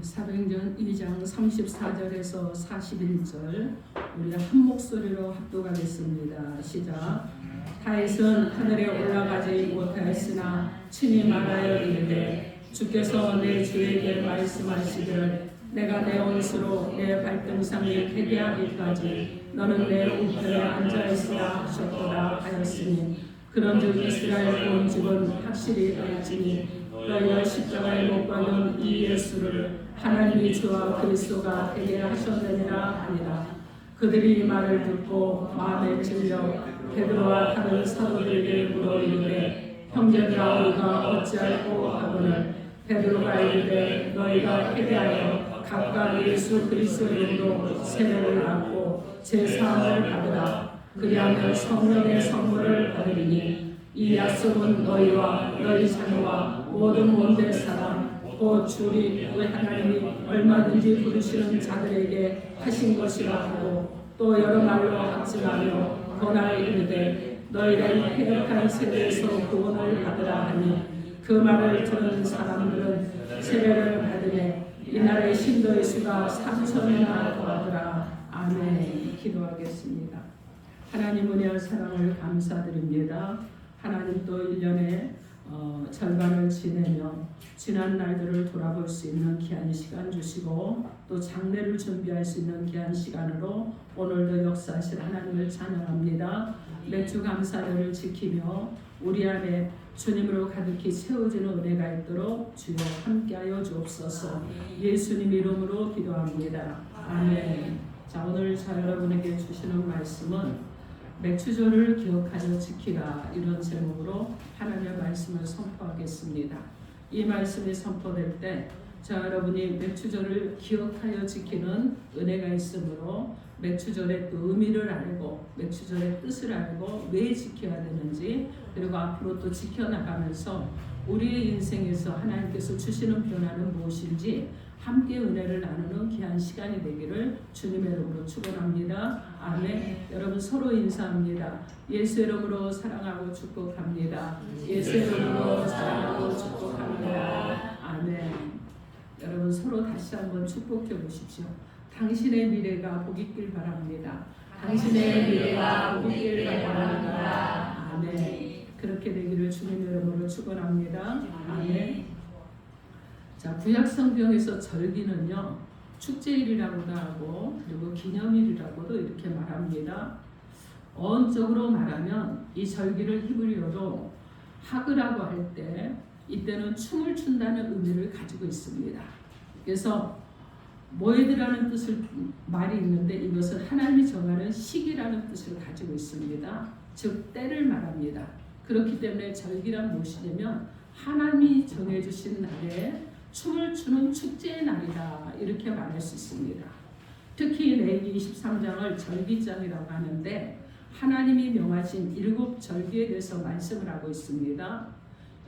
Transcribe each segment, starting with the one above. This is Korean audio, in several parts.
사도행전 2장 34절에서 41절 우리 한 목소리로 합독하겠습니다. 시작. 다윗은 하늘에 올라가지 못하였으나 친히 말하여 이르되 주께서 내 주에게 말씀하시기를 내가 내 원수로 내 발등상에 회개하기까지 너는 내 우편에 앉아있으라 하셨도다 하였으니 그런즉 이스라엘 온 집은 확실히 알지니 너희가 십자가에 못 박은 이 예수를 하나님이 주와 그리스도가 되게 하셨느니라 하니라. 그들이 이 말을 듣고 마음에 찔려 베드로와 다른 사도들에게 물어 이르되 형제들아 우리가 어찌할꼬 하거늘 베드로가 이르되 너희가 회개하여 각각 예수 그리스도 이름으로 세례를 받고 제사함을 받으라. 그리하면 성령의 선물을 받으리니 이 약속은 너희와 너희 자녀와 모든 온대 사람 곧 주리 우리 하나님이 얼마든지 부르시는 자들에게 하신 것이라 하고 또 여러 말로 확증하며 권하여 이르되 너희가 이 패역한 세대에서 구원을 받으라 하니 그 말을 들은 사람들은 세례를 받으매 이날의 신도의 수가 3,000이나 더하더라. 아멘. 기도하겠습니다. 하나님 은혜와 사랑을 감사드립니다. 하나님 또 1년의 절반을 지내며 지난 날들을 돌아볼 수 있는 귀한 시간 주시고 또 장례를 준비할 수 있는 귀한 시간으로 오늘도 역사하실 하나님을 찬양합니다. 매주 감사절을 지키며 우리 안에 주님으로 가득히 채워지는 은혜가 있도록 주여 함께하여 주옵소서. 예수님 이름으로 기도합니다. 아멘. 자, 오늘 저 여러분에게 주시는 말씀은 맥추절을 기억하여 지키라 이런 제목으로 하나님의 말씀을 선포하겠습니다. 이 말씀이 선포될 때 저 여러분이 맥추절을 기억하여 지키는 은혜가 있으므로 맥추절의 또 의미를 알고 맥추절의 뜻을 알고 왜 지켜야 되는지 그리고 앞으로 또 지켜나가면서 우리의 인생에서 하나님께서 주시는 변화는 무엇인지 함께 은혜를 나누는 귀한 시간이 되기를 주님의 이름으로 축원합니다. 아멘. 여러분 서로 인사합니다. 예수 이름으로 사랑하고 축복합니다. 예수 이름으로 사랑하고 축복합니다. 아멘. 여러분 서로 다시 한번 축복해 보십시오. 당신의 미래가 복 있길 바랍니다. 당신의 미래가 복 있길 바랍니다. 아멘. 그렇게 되기를 주님의 이름으로 축원합니다. 아멘. 자, 구약 성경에서 절기는요 축제일이라고도 하고 그리고 기념일이라고도 이렇게 말합니다. 어원적으로 말하면 이 절기를 히브리어로 하그라고 할 때 이때는 춤을 춘다는 의미를 가지고 있습니다. 그래서 모에드라는 뜻을 말이 있는데 이것은 하나님이 정하는 시기라는 뜻을 가지고 있습니다. 즉 때를 말합니다. 그렇기 때문에 절기란 무엇이냐면 하나님이 정해주신 날에 춤을 추는 축제의 날이다 이렇게 말할 수 있습니다. 특히 레위기 23장을 절기장이라고 하는데 하나님이 명하신 7 절기에 대해서 말씀을 하고 있습니다.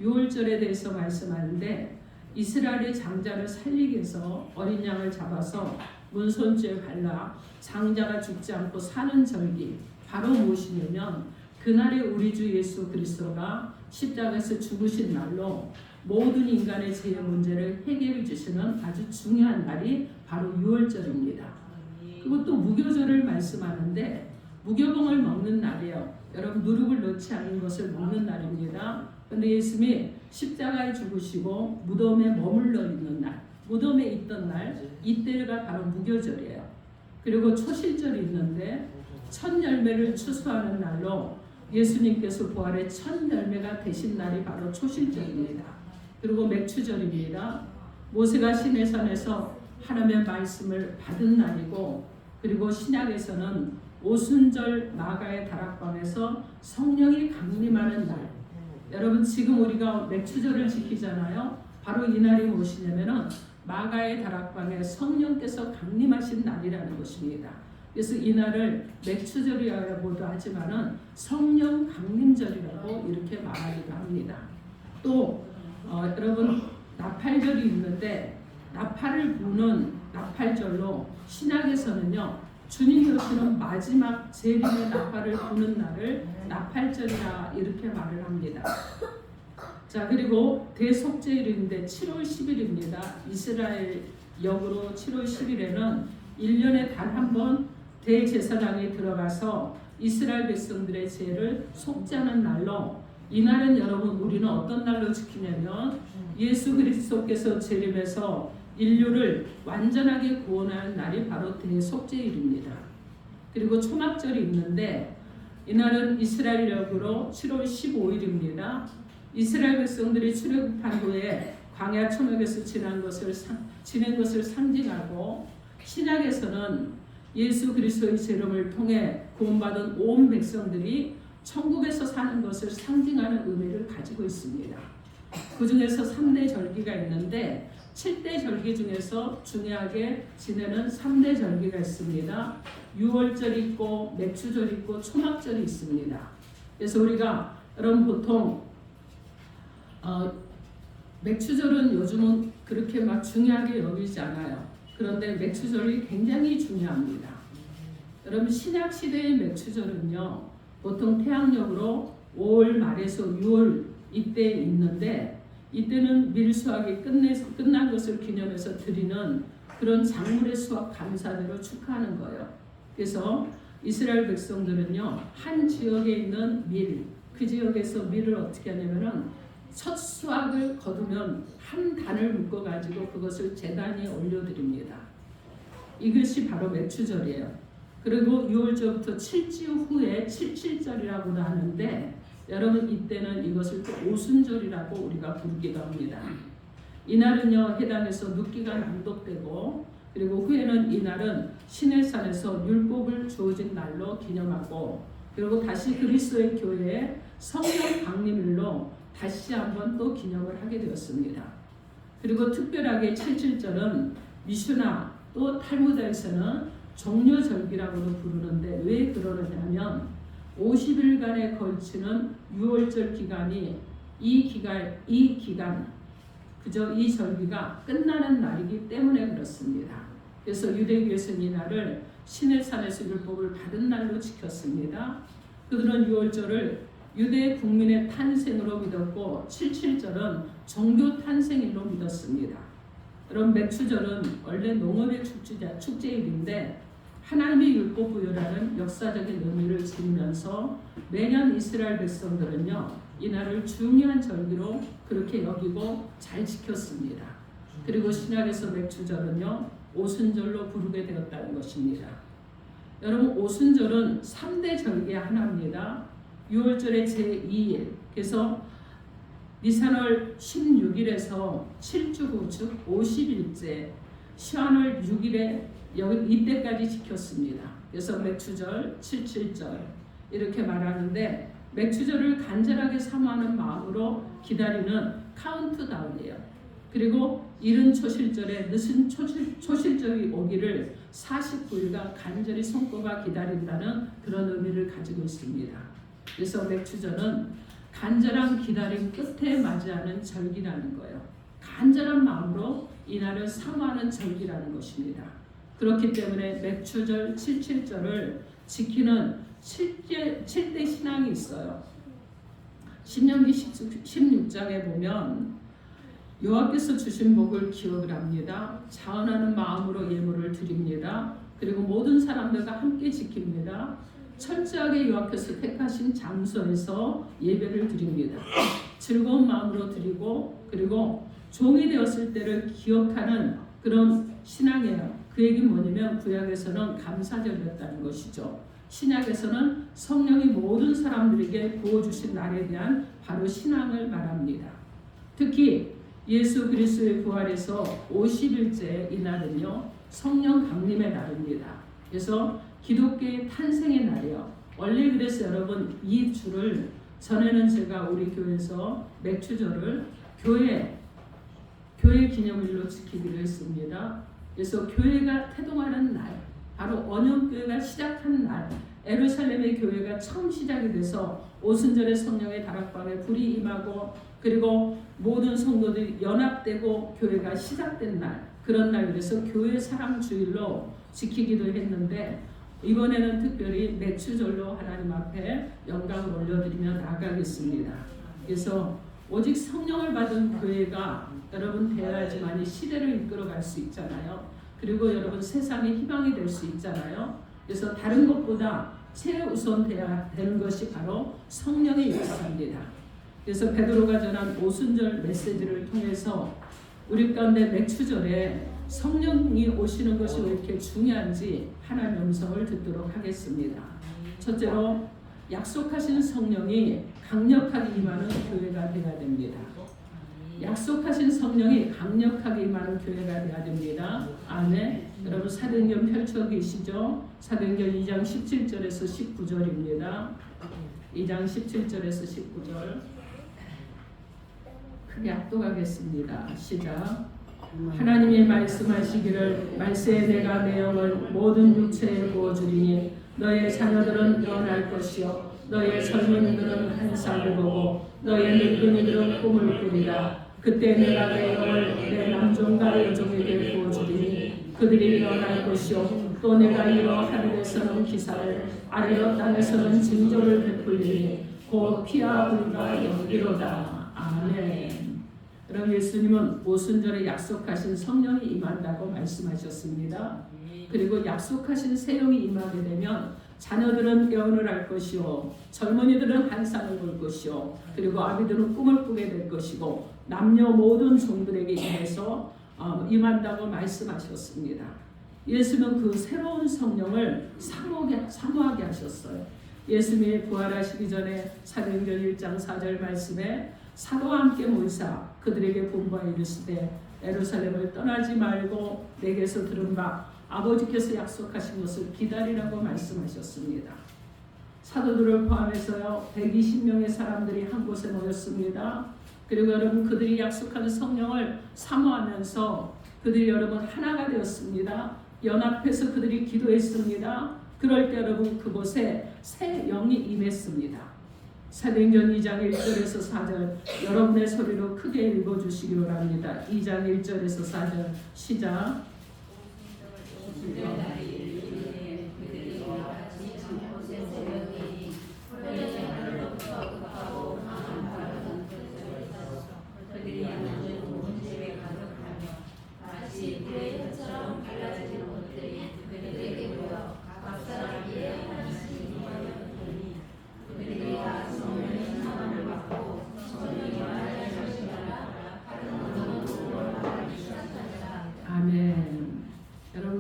6월절에 대해서 말씀하는데 이스라엘의 장자를 살리기 위해서 어린 양을 잡아서 문손죄에 발라 장자가 죽지 않고 사는 절기 바로 무엇이냐면 그날에 우리 주 예수 그리스도가 십자가에서 죽으신 날로 모든 인간의 죄의 문제를 해결해 주시는 아주 중요한 날이 바로 6월절입니다. 그리고 또 무교절을 말씀하는데 무교봉을 먹는 날이에요. 여러분 누룩을 넣지 않은 것을 먹는 날입니다. 그런데 예수님이 십자가에 죽으시고 무덤에 머물러 있는 날, 무덤에 있던 날 이때가 바로 무교절이에요. 그리고 초실절이 있는데 첫 열매를 추수하는 날로 예수님께서 부활의 첫 열매가 되신 날이 바로 초실절입니다. 그리고 맥추절입니다. 모세가 시내산에서 하나님의 말씀을 받은 날이고 그리고 신약에서는 오순절 마가의 다락방에서 성령이 강림하는 날. 여러분 지금 우리가 맥추절을 지키잖아요. 바로 이 날이 무엇이냐면은 마가의 다락방에 성령께서 강림하신 날이라는 것입니다. 그래서 이 날을 맥추절이라고도 하지만은 성령 강림절이라고 이렇게 말하기도 합니다. 또 여러분 나팔절이 있는데 나팔을 부는 나팔절로 신약에서는요 주님이 오시는 마지막 재림의 나팔을 부는 날을 나팔절이라 이렇게 말을 합니다. 자 그리고 대속죄일인데 7월 10일입니다. 이스라엘 역으로 7월 10일에는 1년에 단 한 번 대제사장이 들어가서 이스라엘 백성들의 죄를 속죄하는 날로, 이날은 여러분 우리는 어떤 날로 지키냐면 예수 그리스도께서 재림해서 인류를 완전하게 구원하는 날이 바로 대속죄일입니다. 그리고 초막절이 있는데 이날은 이스라엘 역으로 7월 15일입니다. 이스라엘 백성들이 출애굽한 후에 광야 초막에서 지낸 것을 상징하고, 신약에서는 예수 그리스도의 재림을 통해 구원받은 온 백성들이 천국에서 사는 것을 상징하는 의미를 가지고 있습니다. 그 중에서 3대 절기가 있는데 7대 절기 중에서 중요하게 지내는 3대 절기가 있습니다. 유월절 있고 맥추절 있고 초막절이 있습니다. 그래서 우리가 여러분 보통 맥추절은 요즘은 그렇게 막 중요하게 여기지 않아요. 그런데 맥추절이 굉장히 중요합니다. 여러분 신약 시대의 맥추절은요, 보통 태양력으로 5월 말에서 6월 이때 있는데, 이때는 밀수확이 끝난 것을 기념해서 드리는 그런 작물의 수확 감사대로 축하하는 거예요. 그래서 이스라엘 백성들은요, 한 지역에 있는 밀, 그 지역에서 밀을 어떻게 하냐면은 첫 수확을 거두면 한 단을 묶어 가지고 그것을 제단에 올려드립니다. 이것이 바로 맥추절이에요. 그리고 6월절부터 7주 후에 77절이라고도 하는데, 여러분 이때는 이것을 또 오순절이라고 우리가 부르기도 합니다. 이날은요 해당에서 눕기가 낭독되고, 그리고 후에는 이날은 시내산에서 율법을 주어진 날로 기념하고, 그리고 다시 그리스도의 교회에 성령 강림일로 다시 한번 또 기념을 하게 되었습니다. 그리고 특별하게 77절은 미슈나 또 탈무드에서는 종려절기라고도 부르는데, 왜 그러느냐면 50일간에 걸치는 6월절 기간이 이 절기가 끝나는 날이기 때문에 그렇습니다. 그래서 유대교에서는 이 날을 시내산에서 율법을 받은 날로 지켰습니다. 그들은 6월절을 유대 국민의 탄생으로 믿었고 77절은 종교 탄생일로 믿었습니다. 그럼 맥추절은 원래 농업의 축제일인데 하나님의 율법 부여라는 역사적인 의미를 지니면서 매년 이스라엘 백성들은요 이날을 중요한 절기로 그렇게 여기고 잘 지켰습니다. 그리고 신약에서 맥추절은요 오순절로 부르게 되었다는 것입니다. 여러분 오순절은 3대 절기의 하나입니다. 6월절의 제2일, 그래서 니산월 16일에서 7주 후 즉 50일째 시한월 6일에 이때까지 지켰습니다. 그래서 맥추절, 77절 이렇게 말하는데, 맥추절을 간절하게 사모하는 마음으로 기다리는 카운트다운이에요. 그리고 이른 초실절에 늦은 초실절이 오기를 49일간 간절히 손꼽아 기다린다는 그런 의미를 가지고 있습니다. 그래서 맥추절은 간절한 기다림 끝에 맞이하는 절기라는 거예요. 간절한 마음으로 이날을 사모하는 절기라는 것입니다. 그렇기 때문에 맥추절, 77절을 지키는 7대 신앙이 있어요. 신명기 16장에 보면 여호와께서 주신 복을 기억을 합니다. 자원하는 마음으로 예물을 드립니다. 그리고 모든 사람들과 함께 지킵니다. 철저하게 여호와께서 택하신 장소에서 예배를 드립니다. 즐거운 마음으로 드리고, 그리고 종이 되었을 때를 기억하는 그런 신앙이에요. 그 얘기는 뭐냐면 구약에서는 감사절이었다는 것이죠. 신약에서는 성령이 모든 사람들에게 부어주신 날에 대한 바로 신앙을 말합니다. 특히 예수 그리스도의 부활에서 50일째 이날은요 성령 강림의 날입니다. 그래서 기독교의 탄생의 날이요. 원래 그래서 여러분 이 주를 전에는 제가 우리 교회에서 맥추절을 교회 기념일로 지키기로 했습니다. 그래서 교회가 태동하는 날, 바로 언약교회가 시작한 날, 예루살렘의 교회가 처음 시작이 돼서 오순절에 성령의 다락방에 불이 임하고, 그리고 모든 성도들이 연합되고 교회가 시작된 날, 그런 날, 그래서 교회 사랑 주일로 지키기도 했는데, 이번에는 특별히 맥추절로 하나님 앞에 영광을 올려드리며 나아가겠습니다. 그래서 오직 성령을 받은 교회가 여러분 되어야지만 이 시대를 이끌어갈 수 있잖아요. 그리고 여러분 세상의 희망이 될 수 있잖아요. 그래서 다른 것보다 최우선 되어야 되는 것이 바로 성령의 역사입니다. 그래서 베드로가 전한 오순절 메시지를 통해서 우리 가운데 맥추절에 성령이 오시는 것이 왜 이렇게 중요한지 하나님의 음성을 듣도록 하겠습니다. 첫째로 약속하신 성령이 강력하게 임하는 교회가 되어야 됩니다. 약속하신 성령이 강력하게 임하는 교회가 되어야 됩니다. 아멘. 여러분 사도행전 펼쳐 계시죠? 사도행전 2장 17절에서 19절입니다. 2장 17절에서 19절 크게 압도하겠습니다. 시작. 하나님이 말씀하시기를 말세에 내가 내 영을 모든 육체에 부어주리니 너의 자녀들은 영원할 것이요 너의 젊은이들은 환상을 보고 너의 늙은이들은 꿈을 꾸리라. 그때 내가 내 영을 내 남종과 여종에게 부어주리니 그들이 일어날 것이요 또 내가 이러 하늘에서는 기사를 아래로 땅에서는 징조를 베풀리니 곧 피와 불과 연기로다. 아멘. 그럼 예수님은 오순절에 약속하신 성령이 임한다고 말씀하셨습니다. 그리고 약속하신 세령이 임하게 되면 자녀들은 예언을 할 것이요 젊은이들은 환상을 볼 것이요 그리고 아비들은 꿈을 꾸게 될 것이고 남녀 모든 종들에게 임해서 임한다고 말씀하셨습니다. 예수는 그 새로운 성령을 사모하게 하셨어요. 예수님이 부활하시기 전에 사도행전 1장 4절 말씀에 사도와 함께 모이사 그들에게 분부하여 이르시되 예루살렘을 떠나지 말고 내게서 들은 바 아버지께서 약속하신 것을 기다리라고 말씀하셨습니다. 사도들을 포함해서요 120명의 사람들이 한 곳에 모였습니다. 그리고 여러분 그들이 약속한 성령을 사모하면서 그들이 여러분 하나가 되었습니다. 연합해서 그들이 기도했습니다. 그럴 때 여러분 그곳에 새 영이 임했습니다. 사도행전 2장 1절에서 4절 여러분의 소리로 크게 읽어주시기 바랍니다. 2장 1절에서 4절 시작.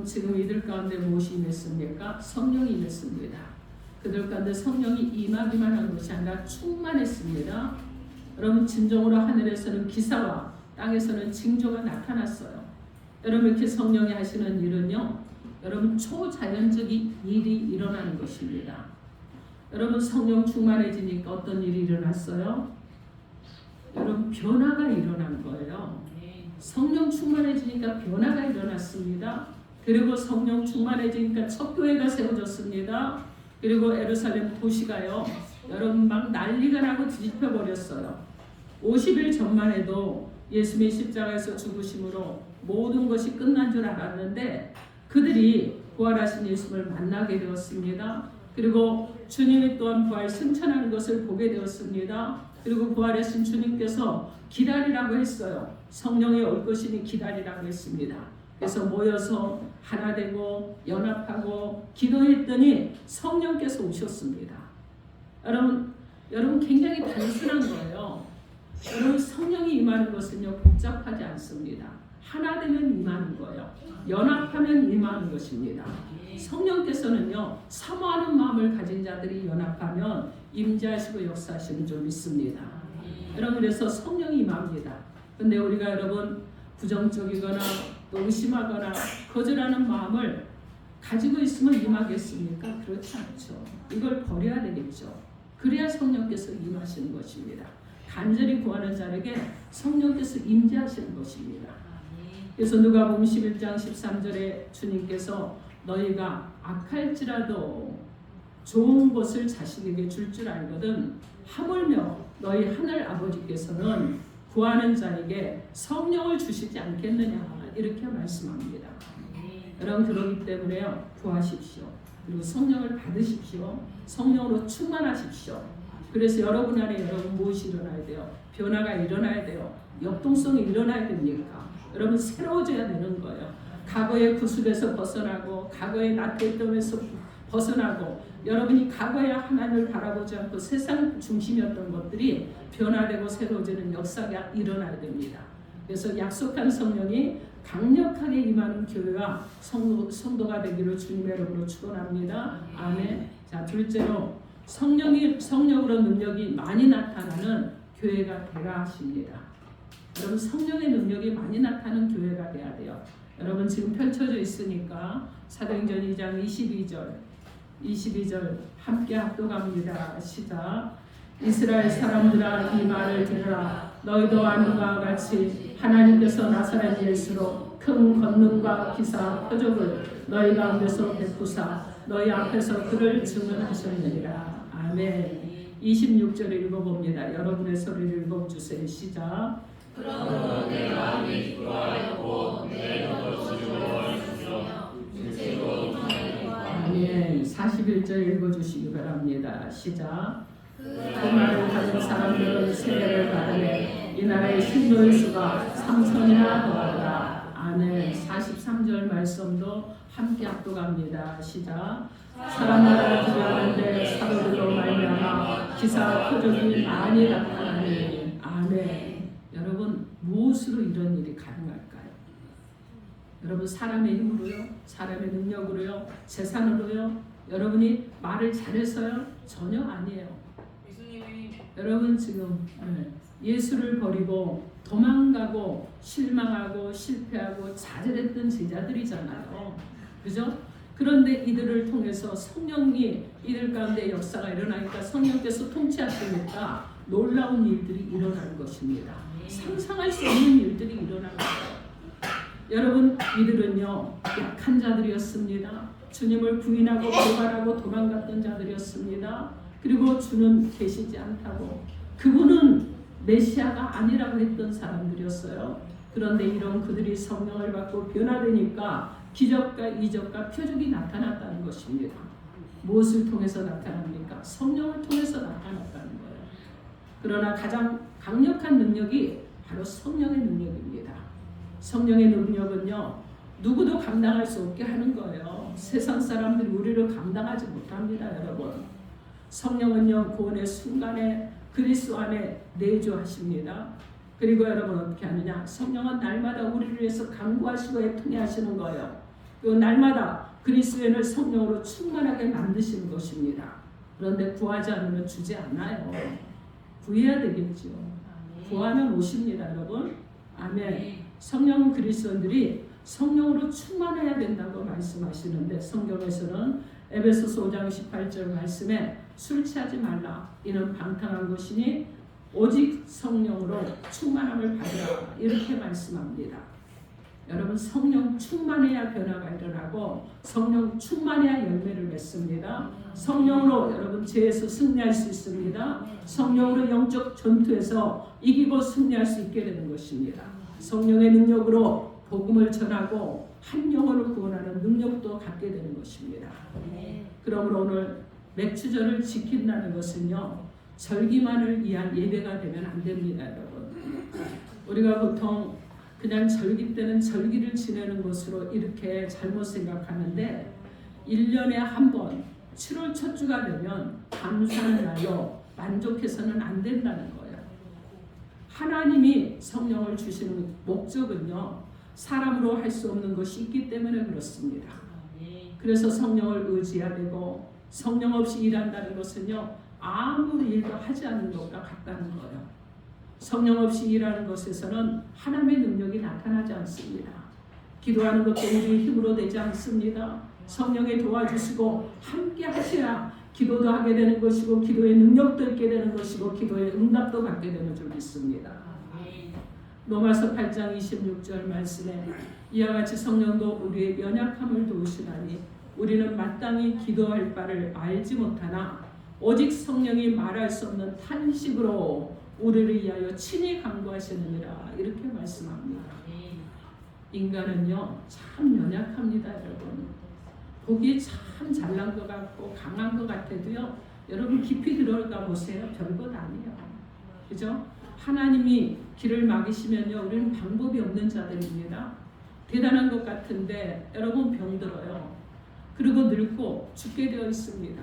지금 이들 가운데 무엇이 임했습니까? 성령이 임했습니다. 그들 가운데 성령이 임하기만 한 것이 아니라 충만했습니다. 여러분 진정으로 하늘에서는 기사와 땅에서는 징조가 나타났어요. 여러분 이렇게 성령이 하시는 일은요. 여러분 초자연적인 일이 일어나는 것입니다. 여러분 성령 충만해지니까 어떤 일이 일어났어요? 여러분 변화가 일어난 거예요. 성령 충만해지니까 변화가 일어났습니다. 그리고 성령 충만해지니까 첫 교회가 세워졌습니다. 그리고 예루살렘 도시가요. 여러분 막 난리가 나고 뒤집혀 버렸어요. 50일 전만 해도 예수님의 십자가에서 죽으심으로 모든 것이 끝난 줄 알았는데 그들이 부활하신 예수님을 만나게 되었습니다. 그리고 주님이 또한 부활 승천하는 것을 보게 되었습니다. 그리고 부활하신 주님께서 기다리라고 했어요. 성령이 올 것이니 기다리라고 했습니다. 그래서 모여서 하나 되고 연합하고 기도했더니 성령께서 오셨습니다. 여러분 굉장히 단순한 거예요. 여러분 성령이 임하는 것은요 복잡하지 않습니다. 하나 되면 임하는 거예요. 연합하면 임하는 것입니다. 성령께서는요 사모하는 마음을 가진 자들이 연합하면 임재하시고 역사하시는 줄 믿습니다. 여러분 그래서 성령이 임합니다. 근데 우리가 여러분 부정적이거나 또 의심하거나 거절하는 마음을 가지고 있으면 임하겠습니까? 그렇지 않죠. 이걸 버려야 되겠죠. 그래야 성령께서 임하시는 것입니다. 간절히 구하는 자에게 성령께서 임재하시는 것입니다. 그래서 누가복음 11장 13절에 주님께서 너희가 악할지라도 좋은 것을 자식에게 줄 줄 알거든 하물며 너희 하늘 아버지께서는 구하는 자에게 성령을 주시지 않겠느냐 이렇게 말씀합니다. 여러분 그러기 때문에요 구하십시오. 그리고 성령을 받으십시오. 성령으로 충만하십시오. 그래서 여러분 안에 여러분 무엇이 일어나야 돼요? 변화가 일어나야 돼요. 역동성이 일어나야 됩니까? 여러분 새로워져야 되는 거예요. 과거의 구습에서 벗어나고 과거의 나태됨에서 벗어나고 여러분이 과거의 하나님을 바라보지 않고 세상 중심이었던 것들이 변화되고 새로워지는 역사가 일어나야 됩니다. 그래서 약속한 성령이 강력하게 임하는 교회와 성도가 되기를 주님의 이름으로 축원합니다. 아멘. 자, 둘째로 성령으로 능력이 많이 나타나는 교회가 되라 하십니다. 여러분 성령의 능력이 많이 나타나는 교회가 돼야 돼요. 여러분 지금 펼쳐져 있으니까 사도행전 2장 22절 함께 합독합니다. 시작. 이스라엘 사람들아 이 말을 들으라. 너희도 아는 바와 같이 하나님께서 나사렛 예수로 큰 권능과 기사 표적을 너희 가운데서 베푸사 너희 앞에서 그를 증언하셨느니라. 아멘. 26절을 읽어봅니다. 여러분의 소리를 읽어주세요. 시작. 그러므로 내 마음이 기뻐하였고 내 젖도 즐거워하였으며 육체도 평안과 아멘. 41절 읽어주시기 바랍니다. 시작. 그 말을 가진 사람들은 세례를 받으매 이날의 신도의 수가 3,000이나 더하더라. 아멘. 43절 말씀도 함께 합독합니다. 시작. 사람마다 두려워하는데 사도들로 말미암아 기사 표적이 많이 나타나니. 아멘. 여러분 무엇으로 이런 일이 가능할까요? 여러분 사람의 힘으로요? 사람의 능력으로요? 재산으로요? 여러분이 말을 잘해서요? 전혀 아니에요. 여러분 지금 예수를 버리고 도망가고 실망하고 실패하고 좌절했던 제자들이잖아요. 그죠? 그런데 이들을 통해서 성령이 이들 가운데 역사가 일어나니까 성령께서 통치하시니까 놀라운 일들이 일어나는 것입니다. 상상할 수 없는 일들이 일어나는 거예요. 여러분 이들은요 약한 자들이었습니다. 주님을 부인하고 고발하고 도망갔던 자들이었습니다. 그리고 주는 계시지 않다고 그분은 메시아가 아니라고 했던 사람들이었어요. 그런데 이런 그들이 성령을 받고 변화되니까 기적과 이적과 표적이 나타났다는 것입니다. 무엇을 통해서 나타납니까? 성령을 통해서 나타났다는 거예요. 그러나 가장 강력한 능력이 바로 성령의 능력입니다. 성령의 능력은요 누구도 감당할 수 없게 하는 거예요. 세상 사람들이 우리를 감당하지 못합니다. 여러분 성령은요 구원의 순간에 그리스도 안에 내주하십니다. 그리고 여러분 어떻게 하느냐? 성령은 날마다 우리를 위해서 간구하시고 애통해 하시는 거예요. 그 날마다 그리스도인을 성령으로 충만하게 만드시는 것입니다. 그런데 구하지 않으면 주지 않아요. 구해야 되겠죠. 구하면 오십니다. 여러분. 아멘. 성령은 그리스도인들이 성령으로 충만해야 된다고 말씀하시는데 성경에서는 에베소서 5장 18절 말씀에 술 취하지 말라. 이는 방탕한 것이니 오직 성령으로 충만함을 받으라. 이렇게 말씀합니다. 여러분 성령 충만해야 변화가 일어나고 성령 충만해야 열매를 맺습니다. 성령으로 여러분 죄에서 승리할 수 있습니다. 성령으로 영적 전투에서 이기고 승리할 수 있게 되는 것입니다. 성령의 능력으로 복음을 전하고 한 영혼을 구원하는 능력도 갖게 되는 것입니다. 그러므로 오늘 맥주절을 지킨다는 것은요 절기만을 위한 예배가 되면 안 됩니다. 여러분 우리가 보통 그냥 절기 때는 절기를 지내는 것으로 이렇게 잘못 생각하는데 1년에 한 번 7월 첫 주가 되면 감사하는 날로 만족해서는 안 된다는 거예요. 하나님이 성령을 주시는 목적은요 사람으로 할 수 없는 것이 있기 때문에 그렇습니다. 그래서 성령을 의지해야 되고 성령 없이 일한다는 것은요 아무 일도 하지 않는 것과 같다는 거예요. 성령 없이 일하는 것에서는 하나님의 능력이 나타나지 않습니다. 기도하는 것도 우리의 힘으로 되지 않습니다. 성령이 도와주시고 함께 하셔야 기도도 하게 되는 것이고 기도의 능력도 있게 되는 것이고 기도의 응답도 받게 되는 줄 믿습니다. 로마서 8장 26절 말씀에 이와 같이 성령도 우리의 연약함을 도우시나니 우리는 마땅히 기도할 바를 알지 못하나 오직 성령이 말할 수 없는 탄식으로 우리를 위하여 친히 간구하시느니라. 이렇게 말씀합니다. 인간은요 참 연약합니다. 여러분 보기에 참 잘난 것 같고 강한 것 같아도요 여러분 깊이 들어가 보세요. 별것 아니에요. 그죠? 하나님이 길을 막으시면요, 우리는 방법이 없는 자들입니다. 대단한 것 같은데 여러분 병들어요. 그리고 늙고 죽게 되어 있습니다.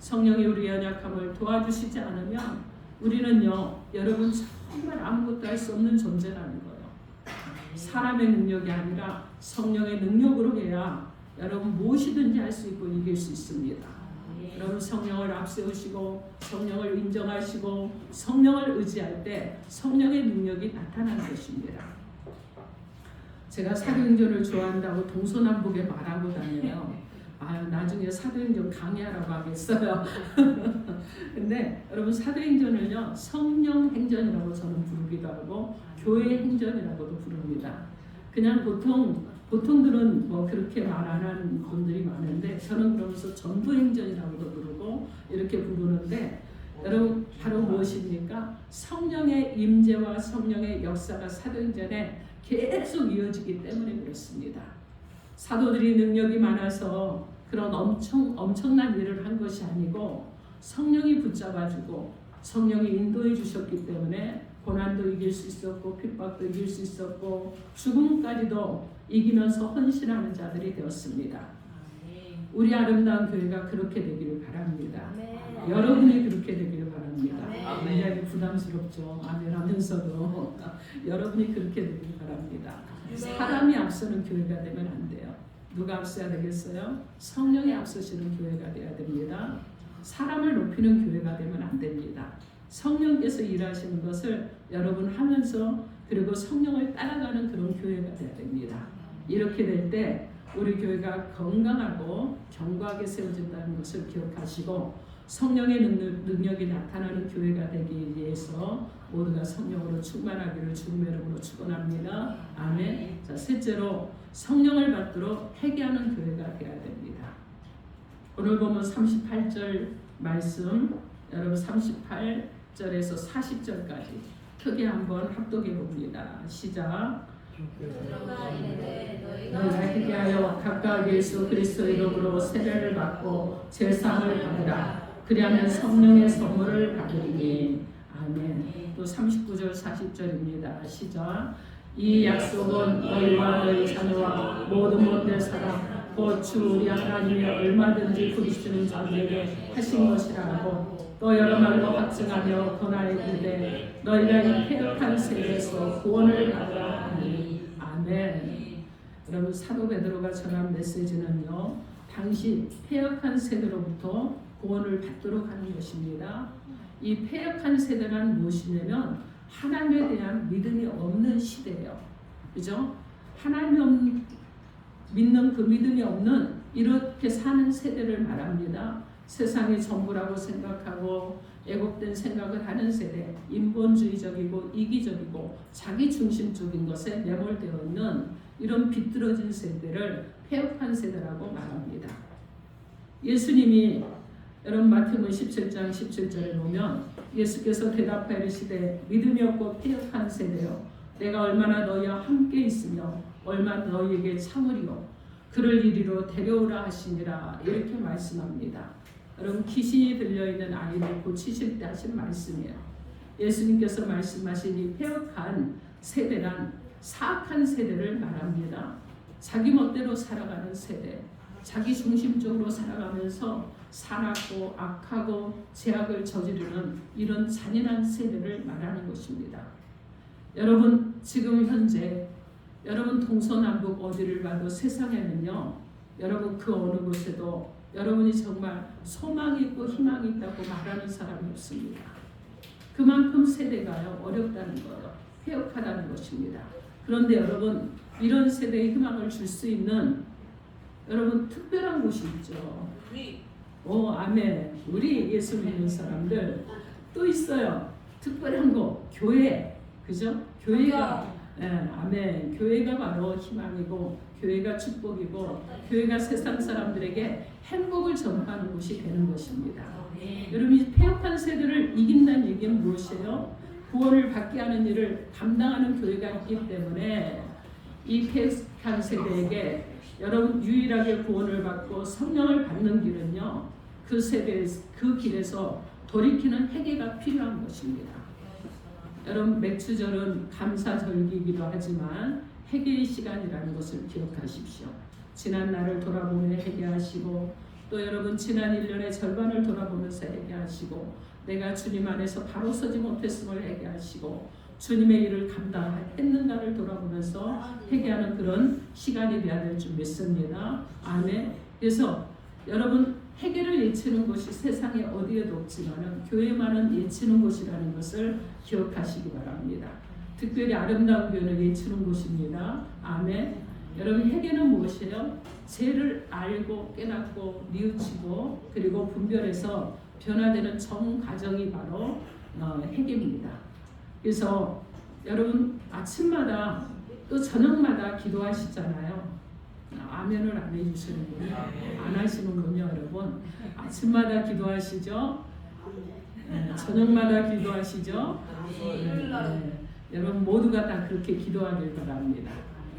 성령이 우리 연약함을 도와주시지 않으면 우리는요, 여러분 정말 아무것도 할 수 없는 존재라는 거예요. 사람의 능력이 아니라 성령의 능력으로 해야 여러분 무엇이든지 할 수 있고 이길 수 있습니다. 여러분 성령을 앞세우시고 성령을 인정하시고 성령을 의지할 때 성령의 능력이 나타나는 것입니다. 제가 사도행전을 좋아한다고 동서남북에 말하고 다녀요. 나중에 사도행전 강의하라고 하겠어요. 근데 여러분 사도행전을요, 성령 행전이라고 저는 부르기도 하고 교회 행전이라고도 부릅니다. 그냥 보통들은 뭐 그렇게 말 안 하는 분들이 많은데 저는 그러면서 전도 행전이라고도 부르고 이렇게 부르는데, 여러분 바로 무엇입니까? 성령의 임재와 성령의 역사가 사도행전에 계속 이어지기 때문에 그렇습니다. 사도들이 능력이 많아서 그런 엄청난 일을 한 것이 아니고 성령이 붙잡아주고 성령이 인도해 주셨기 때문에 고난도 이길 수 있었고 핍박도 이길 수 있었고 죽음까지도 이기면서 헌신하는 자들이 되었습니다. 우리 아름다운 교회가 그렇게 되기를 바랍니다. 여러분이 그렇게 되기를 바랍니다. 굉장히 부담스럽죠. 아멘 하면서도 여러분이 그렇게 되기를 바랍니다. 사람이 앞서는 교회가 되면 안 돼요. 누가 앞서야 되겠어요? 성령이 앞서시는 교회가 돼야 됩니다. 사람을 높이는 교회가 되면 안 됩니다. 성령께서 일하시는 것을 여러분 하면서 그리고 성령을 따라가는 그런 교회가 돼야 됩니다. 이렇게 될 때 우리 교회가 건강하고 견고하게 세워진다는 것을 기억하시고 성령의 능력이 나타나는 교회가 되기 위해서 모두가 성령으로 충만하기를 주님의 이름으로 축원합니다. 아멘. 자, 셋째로 성령을 받도록 회개하는 교회가 되어야 됩니다. 오늘 보면 38절 말씀, 여러분 38절에서 40절까지 크게 한번 합독해 봅니다. 시작. 너희가 회개하여 각각 예수 그리스도 이름으로 세례를 받고 제사함을 받으라. 그리하면 성령의 선물을 받으리니. 아멘. 또 39절 40절입니다. 시작. 이 약속은 너희와 너희 자녀와 모든 못된 사람 곧 주 우리 하나님이 얼마든지 부르시는 자들에게 하신 것이라고 또 여러 말로 확증하며 권하여 이르되 너희가 이 패역한 세대에서 구원을 받으라 하니. 아멘. 여러분 사도 베드로가 전한 메시지는요, 당시 패역한 세대로부터 구원을 받도록 하는 것입니다. 이 패역한 세대란 무엇이냐면 하나님에 대한 믿음이 없는 시대예요. 그죠? 하나님 믿는 그 믿음이 없는 이렇게 사는 세대를 말합니다. 세상이 전부라고 생각하고 애곡된 생각을 하는 세대, 인본주의적이고 이기적이고 자기중심적인 것에 매몰되어 있는 이런 비뚤어진 세대를 패역한 세대라고 말합니다. 예수님이 여러분 마태복음 17장 17절에 보면 예수께서 대답하여 이르시되 믿음이 없고 패역한 세대여 내가 얼마나 너희와 함께 있으며 얼마나 너희에게 참으리요 그를 이리로 데려오라 하시니라. 이렇게 말씀합니다. 여러분 귀신이 들려있는 아이를 고치실 때 하신 말씀이에요. 예수님께서 말씀하신 이 패역한 세대란 사악한 세대를 말합니다. 자기 멋대로 살아가는 세대, 자기 중심적으로 살아가면서 사납고 악하고 죄악을 저지르는 이런 잔인한 세대를 말하는 것입니다. 여러분 지금 현재 여러분 동서남북 어디를 봐도 세상에는요, 여러분 그 어느 곳에도 여러분이 정말 소망이 있고 희망이 있다고 말하는 사람이 없습니다. 그만큼 세대가요 어렵다는 거예요. 패역하다는 것입니다. 그런데 여러분 이런 세대에 희망을 줄 수 있는 여러분 특별한 곳이 있죠. 오 아멘. 우리 예수 믿는 사람들 또 있어요. 특별한 곳 교회. 그죠? 교회가 아멘. 교회가 바로 희망이고 교회가 축복이고 교회가 세상 사람들에게 행복을 전파하는 곳이 되는 것입니다. 여러분 이 패역한 세대를 이긴다는 얘기는 무엇이에요? 구원을 받게 하는 일을 감당하는 교회가 있기 때문에 이 패역한 세대에게 여러분 유일하게 구원을 받고 성령을 받는 길은요, 그 세대 그 길에서 돌이키는 회개가 필요한 것입니다. 여러분 맥주절은 감사절기이기도 하지만 회개의 시간이라는 것을 기억하십시오. 지난 날을 돌아보며 회개하시고 또 여러분 지난 1년의 절반을 돌아보면서 회개하시고 내가 주님 안에서 바로 서지 못했음을 회개하시고 주님의 일을 감당했는가를 돌아보면서 회개하는 그런 시간이 되어야 될 줄 믿습니다. 아멘. 그래서 여러분 회개를 외치는 곳이 세상에 어디에도 없지만 교회만은 외치는 곳이라는 것을 기억하시기 바랍니다. 특별히 아름다운 교회는 외치는 곳입니다. 아멘. 여러분 회개는 무엇이에요? 죄를 알고 깨닫고 뉘우치고 그리고 분별해서 변화되는 정 과정이 바로 회개입니다. 그래서 여러분 아침마다 또 저녁마다 기도하시잖아요. 아멘을 안 해주시는군요. 안 하시는군요, 여러분. 아침마다 기도하시죠? 저녁마다 기도하시죠? 여러분 모두가 다 그렇게 기도하길 바랍니다.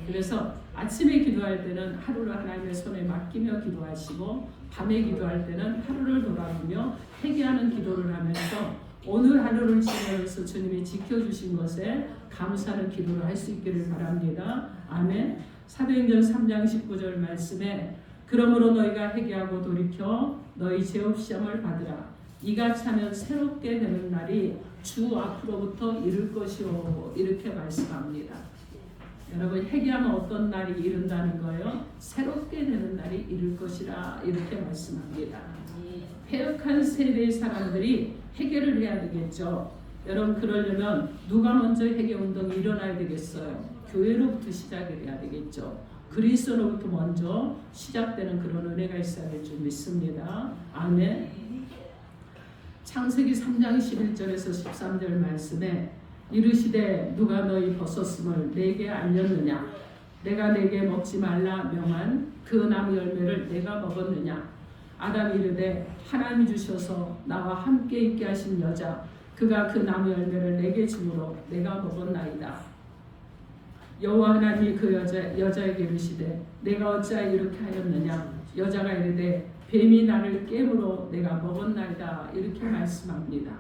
그래서 아침에 기도할 때는 하루를 하나님의 손에 맡기며 기도하시고 밤에 기도할 때는 하루를 돌아보며 회개하는 기도를 하면서 오늘 하루를 지내면서 주님이 지켜주신 것에 감사하는 기도를 할 수 있기를 바랍니다. 아멘. 사도행전 3장 19절 말씀에 그러므로 너희가 회개하고 돌이켜 너희 죄업 시험을 받으라. 이가 차면 새롭게 되는 날이 주 앞으로부터 이를 것이오. 이렇게 말씀합니다. 여러분 회개하면 어떤 날이 이른다는 거예요? 새롭게 되는 날이 이를 것이라 이렇게 말씀합니다. 패역한 세대의 사람들이 회개를 해야 되겠죠. 여러분 그러려면 누가 먼저 회개 운동이 일어나야 되겠어요? 교회로부터 시작이 돼야 되겠죠. 그리스도로부터 먼저 시작되는 그런 은혜가 있어야 될 줄 믿습니다. 아멘. 창세기 3장 11절에서 13절 말씀에 이르시되 누가 너희 벗었음을 내게 알렸느냐? 내가 내게 먹지 말라 명한 그 나무 열매를 내가 먹었느냐? 아담이 이르되 하나님이 주셔서 나와 함께 있게 하신 여자 그가 그 나무 열매를 내게 주므로 내가 먹었나이다. 여호와 하나님이 그 여자에게 이르시되 내가 어찌하여 이렇게 하였느냐? 여자가 이르되 뱀이 나를 깨물어 내가 먹었나이다. 이렇게 말씀합니다.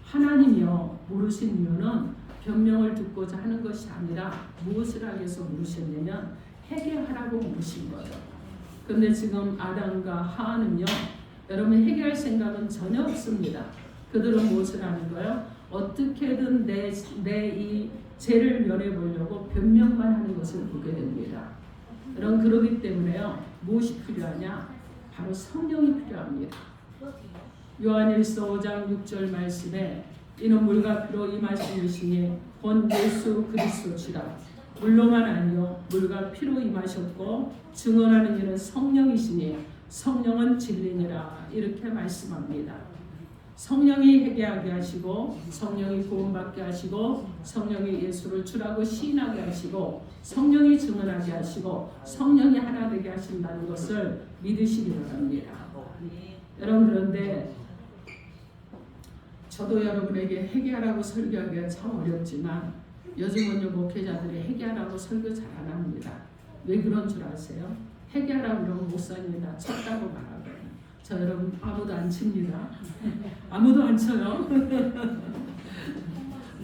하나님이요 물으신 이유는 변명을 듣고자 하는 것이 아니라 무엇을 하기 위해서 물으셨냐면 회개하라고 물으신 거예요. 그런데 지금 아담과 하와는요 여러분 회개할 생각은 전혀 없습니다. 그들은 무엇을 하는 거예요? 어떻게든 내 이 죄를 면해보려고 변명만 하는 것을 보게 됩니다. 여러분 그러기 때문에요 무엇이 필요하냐? 바로 성령이 필요합니다. 요한일서 5장 6절 말씀에 이는 물과 피로 임하신 이시니 본 예수 그리스도시라. 물로만 아니요 물과 피로 임하셨고 증언하는 이는 성령이시니 성령은 진리니라. 이렇게 말씀합니다. 성령이 회개하게 하시고 성령이 구원받게 하시고 성령이 예수를 주라고 시인하게 하시고 성령이 증언하게 하시고 성령이 하나 되게 하신다는 것을 믿으시기 바랍니다. 여러분 그런데 저도 여러분에게 회개하라고 설교하기가 참 어렵지만 요즘은요 목회자들이 회개하라고 설교 잘 안 합니다. 왜 그런 줄 아세요? 회개하라고 그러면 목사님이 다 쳤다고 말하거든요. 저 여러분 아무도 안 칩니다. 아무도 안 쳐요.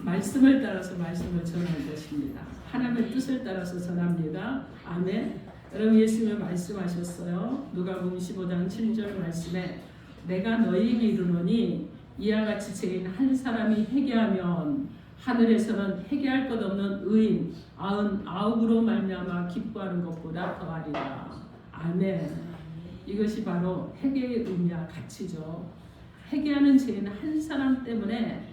말씀을 따라서 말씀을 전할 것입니다. 하나님의 뜻을 따라서 전합니다. 아멘. 여러분 예수님이 말씀하셨어요. 누가복음 15장 7절 말씀에 내가 너희에게 이르노니 이와 같이 죄인 한 사람이 회개하면 하늘에서는 회개할 것 없는 의인 99으로 말미암아 기뻐하는 것보다 더하리라. 아멘. 이것이 바로 회개의 의미와 가치죠. 회개하는 죄인 한 사람 때문에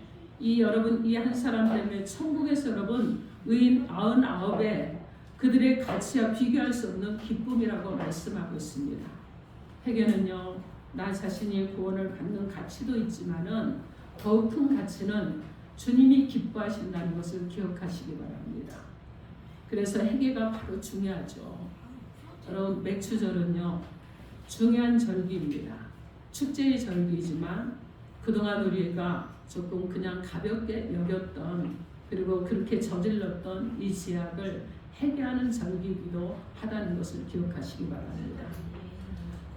여러분 이 한 사람 때문에 천국에서 여러분 의인 99의 그들의 가치와 비교할 수 없는 기쁨이라고 말씀하고 있습니다. 회개는요 나 자신이 구원을 받는 가치도 있지만은 더욱 큰 가치는 주님이 기뻐하신다는 것을 기억하시기 바랍니다. 그래서 회개가 바로 중요하죠. 여러분 맥주절은요 중요한 절기입니다. 축제의 절기이지만 그동안 우리가 조금 그냥 가볍게 여겼던 그리고 그렇게 저질렀던 이 죄악을 회개하는 절기이기도 하다는 것을 기억하시기 바랍니다.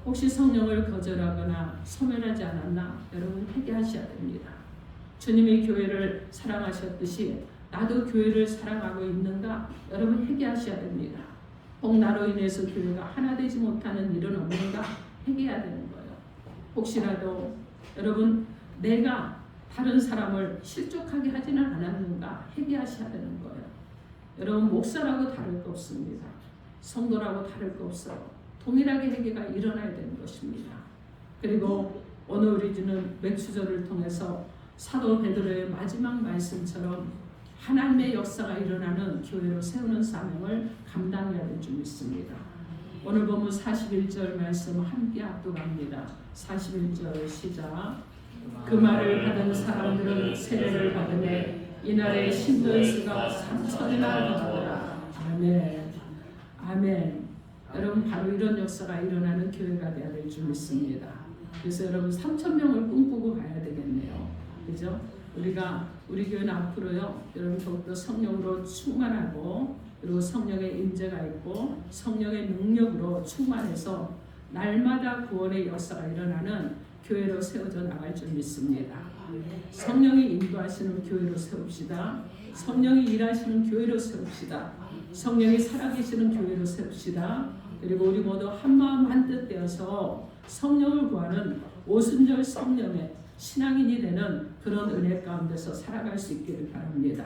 혹시 성령을 거절하거나 소멸하지 않았나? 여러분 회개하셔야 됩니다. 주님이 교회를 사랑하셨듯이 나도 교회를 사랑하고 있는가? 여러분 회개하셔야 됩니다. 혹 나로 인해서 교회가 하나 되지 못하는 일은 없는가? 회개해야 되는 거예요. 혹시라도 여러분 내가 다른 사람을 실족하게 하지는 않았는가? 회개하셔야 되는 거예요. 여러분 목사라고 다를 거 없습니다. 성도라고 다를 거 없어요. 동일하게 회개가 일어나야 되는 것입니다. 그리고 오늘 우리는 맥주절을 통해서 사도 베드로의 마지막 말씀처럼 하나님의 역사가 일어나는 교회로 세우는 사명을 감당해야 될 줄 믿습니다. 오늘 보면 41절 말씀 함께 합독합니다. 41절 시작. 그 말을 받은 사람들은 세례를 받으매 이날에 신도의 수가 3,000이나 되더라. 아멘. 아멘. 여러분 바로 이런 역사가 일어나는 교회가 되어야 될 줄 믿습니다. 그래서 여러분 3,000명을 꿈꾸고 가야 되겠네요. 그죠? 우리 교회는 앞으로요. 여러분 더욱더 성령으로 충만하고 그리고 성령의 임재가 있고 성령의 능력으로 충만해서 날마다 구원의 역사가 일어나는 교회로 세워져 나갈 줄 믿습니다. 성령이 인도하시는 교회로 세웁시다. 성령이 일하시는 교회로 세웁시다. 성령이 살아계시는 교회로 세웁시다. 그리고 우리 모두 한마음 한뜻 되어서 성령을 구하는 오순절 성령의 신앙인이 되는 그런 은혜 가운데서 살아갈 수 있기를 바랍니다.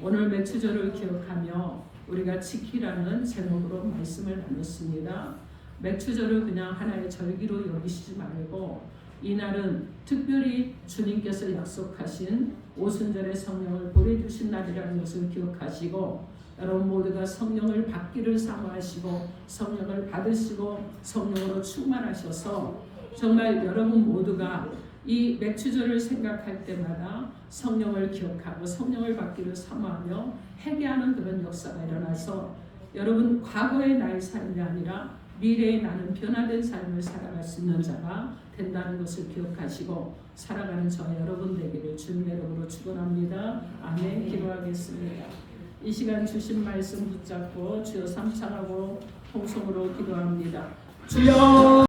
오늘 맥주절을 기억하며 우리가 지키라는 제목으로 말씀을 나눴습니다. 맥주절을 그냥 하나의 절기로 여기시지 말고 이날은 특별히 주님께서 약속하신 오순절의 성령을 보내주신 날이라는 것을 기억하시고 여러분 모두가 성령을 받기를 사모하시고 성령을 받으시고 성령으로 충만하셔서 정말 여러분 모두가 이 맥주절을 생각할 때마다 성령을 기억하고 성령을 받기를 사모하며 회개하는 그런 역사가 일어나서 여러분 과거의 나의 삶이 아니라 미래의 나는 변화된 삶을 살아갈 수 있는 자가 된다는 것을 기억하시고 살아가는 저와 여러분 되기를 주님의 이름으로 축원합니다. 아멘. 기도하겠습니다. 이 시간 주신 말씀 붙잡고 주여 삼창하고 통성으로 기도합니다. 주여